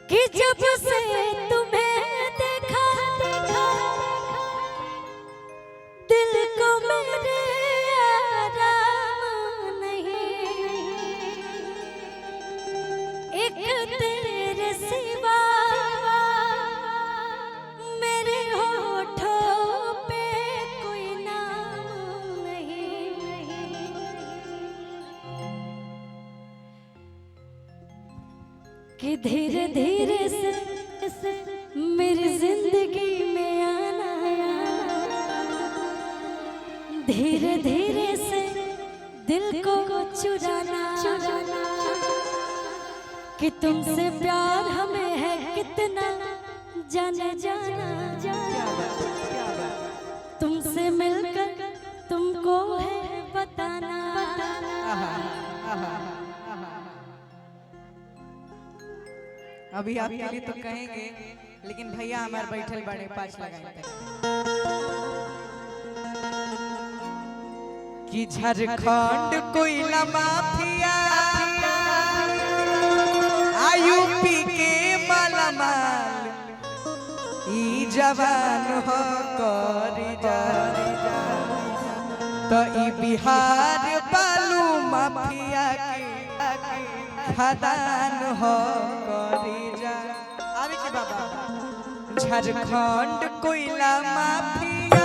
कि जब से तुम्हें देखा दिल को मेरे आराम नहीं, एक तेरे सिवा मेरे होठों पे कोई नाम नहीं। कि धीरे धीरे से मेरी जिंदगी में आना, धीरे धीरे से दिल को चुराना, कि तुमसे प्यार हमें है कितना जाने जाना, तुमसे मिलकर तुमको है बताना। अभी आपके लिए तो कहेंगे, लेकिन भैया हमारे बैठल बड़े 5 लगाए कि झारखंड कोयला माफिया यूपी के मालामाल ई जवान हो कर जा, तो ई बिहार बालू माफिया के खदान हो करी जा। आवे के बाबा झारखंड कोयला माफिया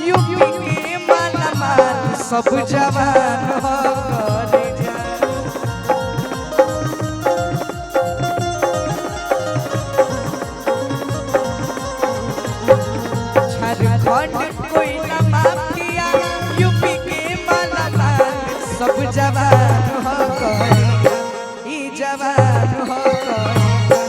यूपी के मालामाल सब जवान हो करी जा। झारखंड कोयला माफिया यूपी के मालामाल सब जवान हो करी जा, ई जवान हो करी जा।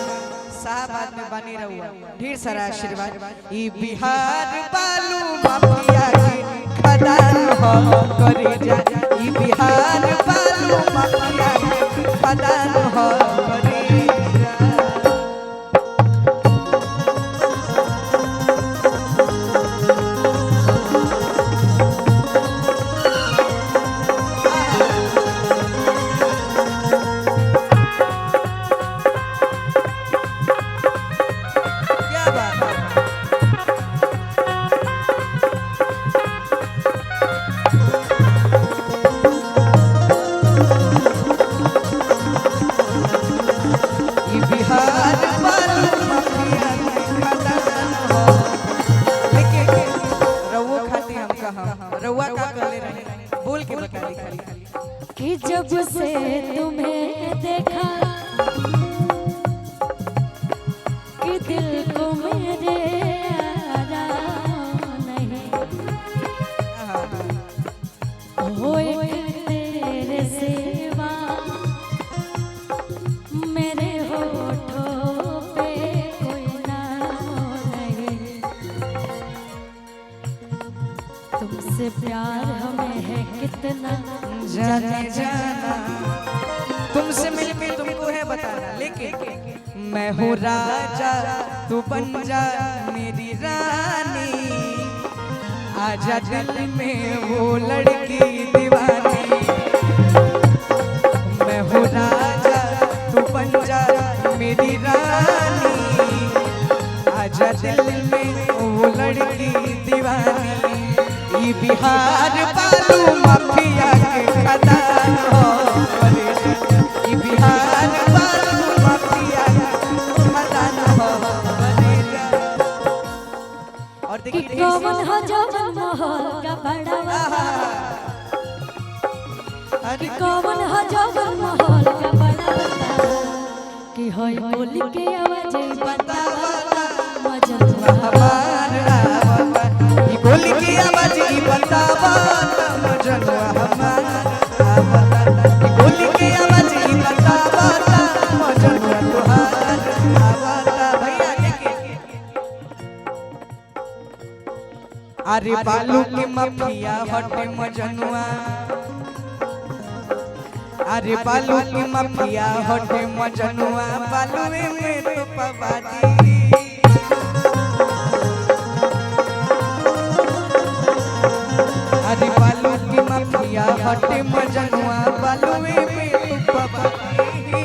साहब में बनी रहुआ, ढेर सारा आशीर्वाद। ई बिहार बालू माफिया के खदान हो करी जा, ई बिहार बालू माफिया के खदान हो करी जा। बोल के बता दी खाली कि जब से तुम्हें देखा कि दिल को मेरे आराम नहीं, हो एक तेरे सिवा मेरे होठों पे कोई नाम नहीं। तुमसे प्यार हमें है कितना जाने जाना, तुमसे मिलके तुमको है बताना। लेकिन मैं हूँ राजा तू बन जा मेरी रानी, आजा दिल में वो लड़की दीवानी। मैं हूँ राजा तू बन जा मेरी रानी, आजा दिल में वो लड़की दीवानी। ई बिहार बालू माफिया के खदान हो करी जा, ई बिहार बालू माफिया के खदान हो करी जा। और कि देखिए कौन हो जो माहौल का बड़ा, कि कौन हो जो माहौल का बड़ा, कि होय बोली के आवाज बतावा मजनू हमारा ई बोली की आवाज ई बतावा मजनू हमारा, ई बोली की आवाज ई बतावा मजनू तुहार। भैया देखिए, अरे बालू के माफिया हटे मजनुआ, अरे बालू के माफिया हटे मजनुआ, बालुए में तो पवादी। अरे बालू की माफिया हटे मजनुआ, बालुए में तू पवादी।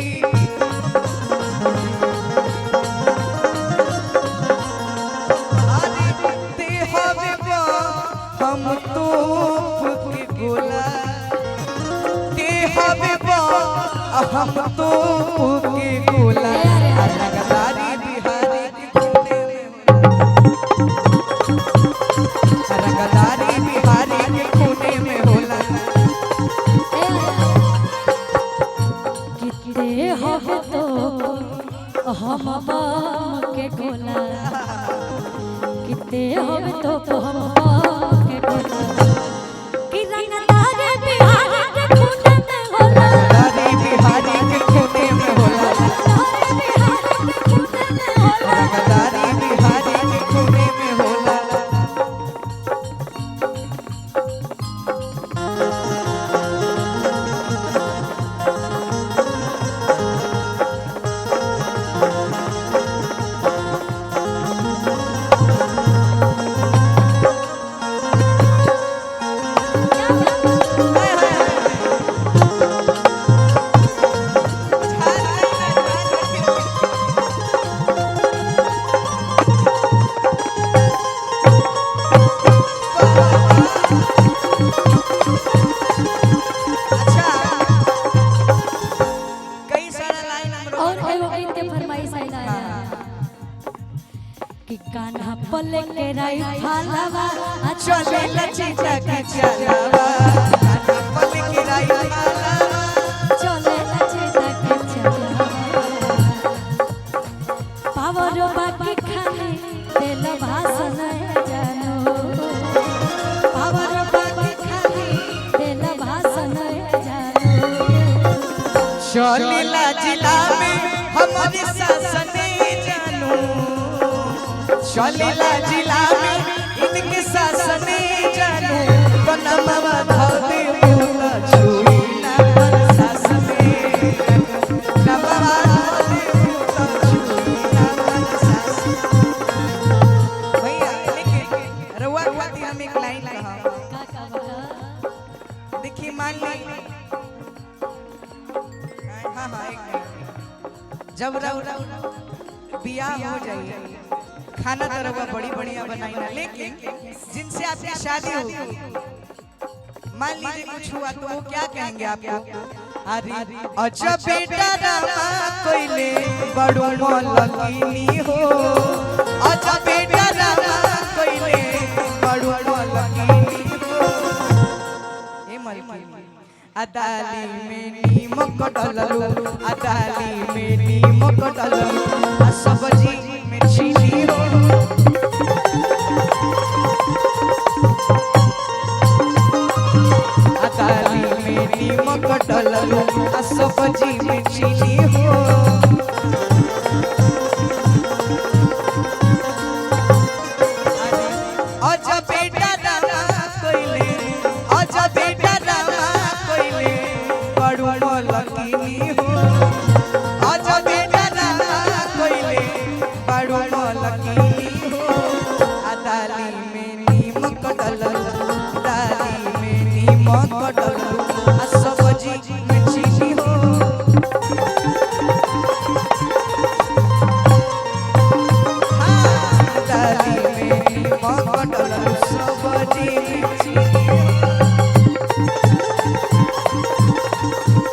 तो के गोला रंगदारी बिहारी के खूने में होला रंगदारी बिहारी के खूने में होला कितने हो तो हम बम के गोला कितने हो तो हम बम के गोला कि रंगदारी बिहारी के खूने में होला रंगदारी बिहारी के खूने में होला रंगदारी बिहारी के खूने में होला कि कान्हा पले के राई फालवा चले लचीता के चलावा कान्हा पले के राई फालवा चले लचीता के चलावा पावर बाकी खाली दिल भाषण जानो पावर बाकी खाली दिल भाषण जानो चलेला जिला में हमारे शासन जानू चलेला जिला में इनके शासन जानू तो नमवा धोते पूरा छुई ना शासन नमवा धोते पूरा छुई ना शासन भैया लेकिन रउआ खाती हम एक लाइन कहा देखिए मान ली हाँ हाँ एक जब बियाह हो जाए खाना तो रवा बड़ी बढ़िया बनाई ना लेकिन जिनसे आपकी शादी होगी मान लीजिए कुछ हुआ तो वो क्या कहेंगे आपको अरे अच्छा बेटा रामा कोइले बड़ो मलकिनी हो अच्छा बेटा रामा कोइले बड़ो मलकिनी हो ए मलकिनी अदाली में नीमक डललू अदाली में नीमक डललू आ सब्जी में चीनी हो अदाली में नीमक डललू आ सब्जी में चीनी हो अच्छा बेटा रामा कोइले अच्छा बेटा रामा कोइले बड़ो मलकिनी हो अच्छा बेटा रामा कोइले बड़ो मलकिनी हो अदाली में नीमक डललू दाली में नीमक डललू आ सब्जी में चीनी हो दाली में नीमक डललू सब्जी में चीनी हो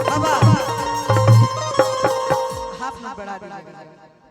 बाबा हाथ में बढ़ा दीजिए